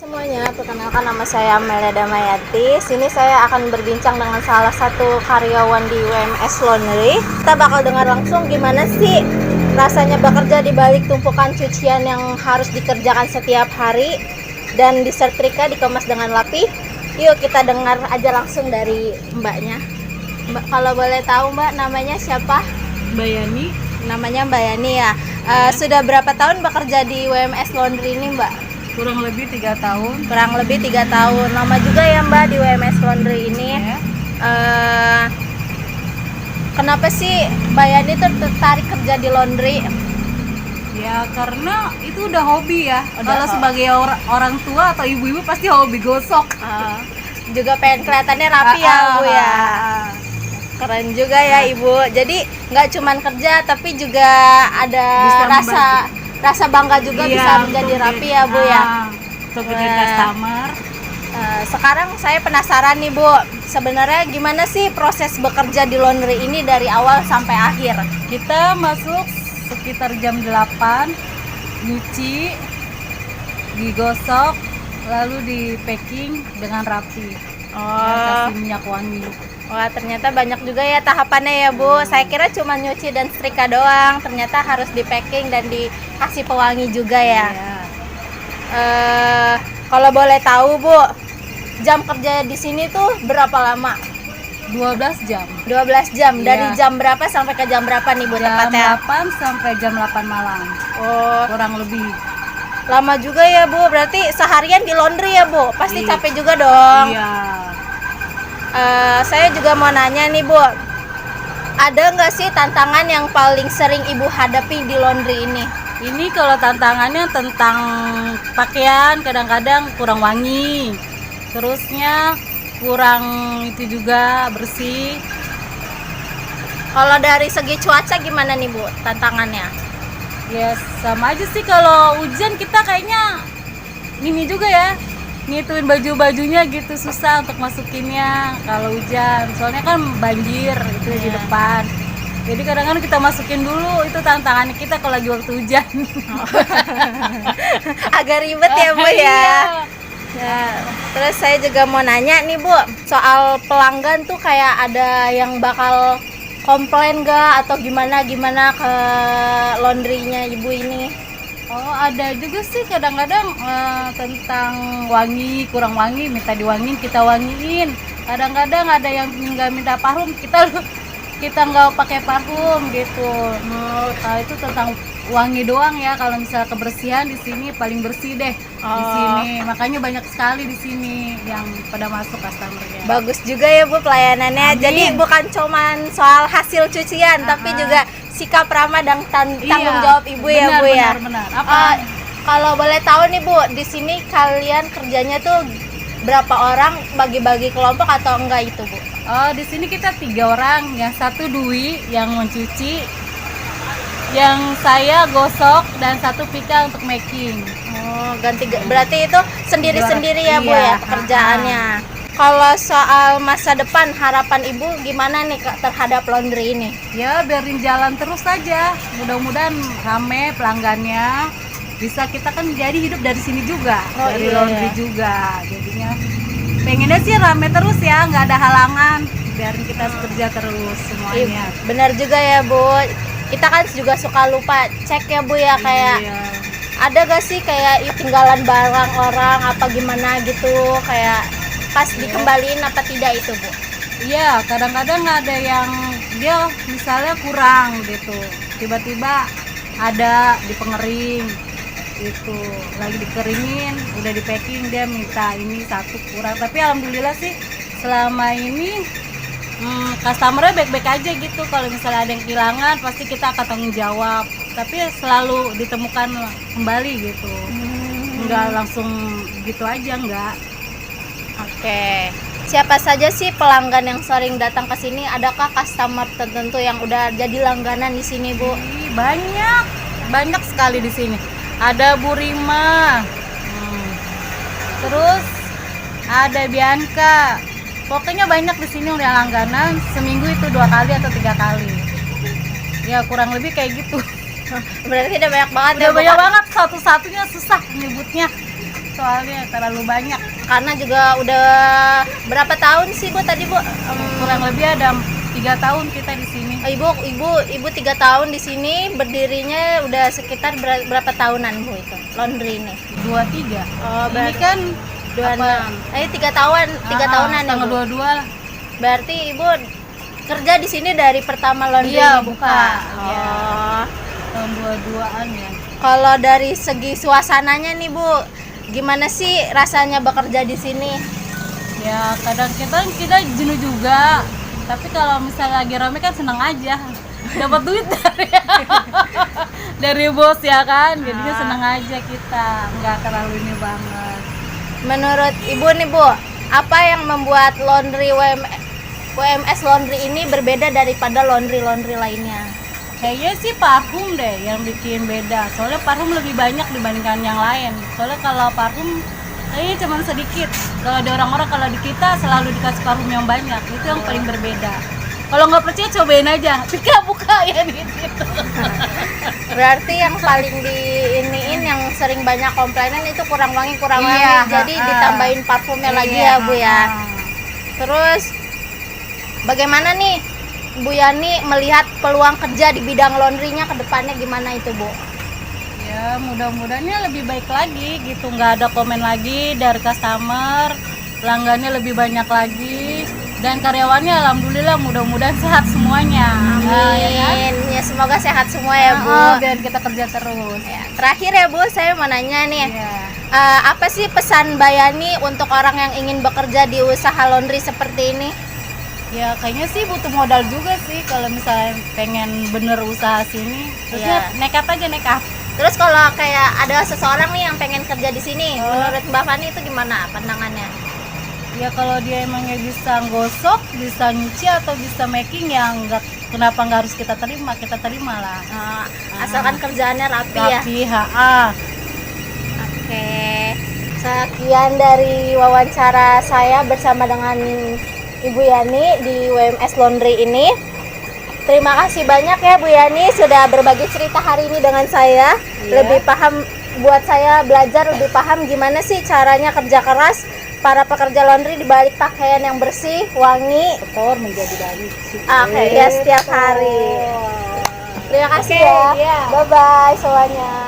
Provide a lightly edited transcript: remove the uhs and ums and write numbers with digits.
Semuanya, perkenalkan nama saya Amelia Damayati. Sini saya akan berbincang dengan salah satu karyawan di WMS Laundry. Kita bakal dengar langsung gimana sih rasanya bekerja di balik tumpukan cucian yang harus dikerjakan setiap hari dan disetrika, dikemas dengan rapi. Yuk kita dengar aja langsung dari mbaknya. Mbak, kalau boleh tahu mbak, namanya siapa? Mbak Yani. Namanya Mbak Yani ya. Sudah berapa tahun bekerja di WMS Laundry ini mbak? Kurang lebih 3 tahun. Kurang lebih 3 tahun. Lama juga ya mbak di WMS Laundry ini. Ya. Kenapa sih Mbak Yani tuh tertarik kerja di laundry? Ya karena itu udah hobi ya. Kalau hobi. sebagai orang tua atau ibu-ibu pasti hobi gosok. Juga pengen kelihatannya rapi ya bu ya. Keren juga ya ibu. Jadi nggak cuman kerja tapi juga ada Bisa rasa bangga juga Iya, bisa menjadi rapi ya bu ya. Untuk jadi customer. Sekarang saya penasaran nih bu, sebenarnya gimana sih proses bekerja di laundry ini dari awal sampai akhir? Kita masuk sekitar jam 8, nyuci, digosok, lalu di packing dengan rapi. Kasih minyak wangi. Wah ternyata banyak juga ya tahapannya ya bu. Saya kira cuma nyuci dan setrika doang, ternyata harus di packing dan dikasih pewangi juga ya. Kalau boleh tahu bu, jam kerja di sini tuh berapa lama? 12 jam. 12 jam. Iya. Dari jam berapa sampai ke jam berapa nih bu Jam tepatnya? 8 sampai jam 8 malam. Oh, Kurang lebih. lama juga ya bu. Berarti seharian di laundry ya bu. Pasti Iya. capek juga dong. Iya. Saya juga mau nanya nih bu, ada nggak sih tantangan yang paling sering ibu hadapi di laundry ini? Ini kalau tantangannya tentang pakaian kadang-kadang kurang wangi. Terusnya kurang itu juga bersih. Kalau dari segi cuaca gimana nih bu tantangannya? Ya sama aja sih, kalau hujan kita kayaknya ini juga ya, ngituin baju-bajunya gitu susah untuk masukinnya kalau hujan. Soalnya kan banjir itu di Iya. depan. Jadi kadang-kadang kita masukin dulu, itu tantangannya kita kalau lagi waktu hujan. Agak ribet ya bu ya. Iya. Nah, terus saya juga mau nanya nih bu, soal pelanggan tuh kayak ada yang bakal komplain gak atau gimana ke laundrynya ibu ini? Oh ada juga sih kadang-kadang tentang wangi, kurang wangi, minta diwangin kita wangiin. Kadang-kadang ada yang nggak minta parfum, kita nggak pakai parfum gitu. Nah, itu tentang wangi doang ya. Kalau misalnya kebersihan di sini paling bersih deh di sini. Makanya banyak sekali di sini yang pada masuk customernya. Bagus juga ya bu pelayanannya. Amin. Jadi bukan cuman soal hasil cucian, tapi juga sikap ramah dan tanggung jawab ibu ya bu ya. Benar. Apa? Kalau boleh tahu nih bu, di sini kalian kerjanya tuh berapa orang, bagi-bagi kelompok atau enggak itu bu? Oh, di sini kita 3 orang, yang satu Dwi yang mencuci, yang saya gosok, dan satu Pika untuk making. Oh, berarti itu sendiri-sendiri ya bu ya Iya. pekerjaannya. Kalau soal masa depan, harapan ibu gimana nih terhadap laundry ini? Ya, biarin jalan terus saja. Mudah-mudahan rame pelanggannya. Bisa kita kan jadi hidup dari sini juga, Oh, dari iya, laundry iya. juga. Jadinya pengennya sih rame terus ya, nggak ada halangan. Biarin kita kerja terus semuanya. Benar juga ya bu. Kita kan juga suka lupa cek ya bu ya, kayak Iya. ada gak sih kayak tinggalan barang orang apa gimana gitu, kayak pas dikembaliin apa tidak itu bu? Iya, kadang-kadang ada yang dia misalnya kurang gitu, tiba-tiba ada di pengering gitu, lagi dikeringin, udah di packing, dia minta ini satu kurang. Tapi alhamdulillah sih selama ini customernya baik-baik aja gitu. Kalau misalnya ada yang kehilangan pasti kita akan tanggung jawab, tapi selalu ditemukan kembali gitu. Enggak langsung gitu aja, enggak. Oke. Siapa saja sih pelanggan yang sering datang ke sini? Adakah customer tertentu yang udah jadi langganan di sini, Bu? Ih, banyak sekali di sini. Ada Bu Rima, terus ada Bianca. Pokoknya banyak di sini udah langganan. Seminggu itu 2 kali atau 3 kali. Ya kurang lebih kayak gitu. Berarti udah banyak banget Udah ya, Bu, banyak Kak? banget, satu-satunya susah nyebutnya. soalnya terlalu banyak. Karena juga udah berapa tahun sih Bu tadi Bu? Kurang lebih ada 3 tahun kita di sini. Ibu 3 tahun di sini, berdirinya udah sekitar berapa tahunan Bu itu laundry ini? 23. Oh, Ini berarti kan 26. 3 tahun, 3 tahunan ya tanggal Bu. 22 lah. Berarti Ibu kerja di sini dari pertama laundry Iya, ini buka. Oh. Iya. Tahun 22-an ya. Kalau dari segi suasananya nih Bu, gimana sih rasanya bekerja di sini? Ya kadang kita jenuh juga. Tapi kalau misalnya lagi rame kan seneng aja. Dapat duit dari bos ya kan. Jadinya seneng aja kita. Nggak terlalu ini banget. Menurut Ibu nih Bu, apa yang membuat laundry WMS Laundry ini berbeda daripada laundry lainnya? Kayaknya sih parfum deh yang bikin beda. Soalnya parfum lebih banyak dibandingkan yang lain. Soalnya kalau parfum ini cuma sedikit. Kalau ada orang-orang, kalau di kita selalu dikasih parfum yang banyak. Itu yang paling berbeda. Kalau nggak percaya cobain aja. Buka ya di situ. Berarti yang paling diiniin yang sering banyak komplainan itu kurang wangi. Iya, Jadi ditambahin parfumnya lagi ya Bu ya. Terus bagaimana nih Bu Yani melihat peluang kerja di bidang laundrynya ke depannya gimana itu Bu? Ya mudah-mudahannya lebih baik lagi gitu, nggak ada komen lagi dari customer, pelanggannya lebih banyak lagi, dan karyawannya alhamdulillah mudah-mudahan sehat semuanya. Amin. Ya semoga sehat semua ya Bu. Biar kita kerja terus. Ya, terakhir ya Bu, saya mau nanya nih, Iya. apa sih pesan Mbak Yani untuk orang yang ingin bekerja di usaha laundry seperti ini? Ya kayaknya sih butuh modal juga sih kalau misalnya pengen bener usaha sini. Terusnya Iya. nekat aja nekat. Terus kalau kayak ada seseorang nih yang pengen kerja di sini, menurut Mbak Fani itu gimana pandangannya? Ya kalau dia emangnya bisa gosok, bisa nyuci atau bisa making ya kenapa nggak harus kita terima lah. Asalkan kerjaannya rapi ya. Tapi Oke. Sekian dari wawancara saya bersama dengan Ibu Yani di WMS Laundry ini. Terima kasih banyak ya Bu Yani sudah berbagi cerita hari ini dengan saya. Iya. Lebih paham, buat saya belajar lebih paham gimana sih caranya kerja keras para pekerja laundry di balik pakaian yang bersih, wangi, kotor menjadi baik. ya setiap hari. Terima kasih Oke, ya. iya. Bye bye semuanya.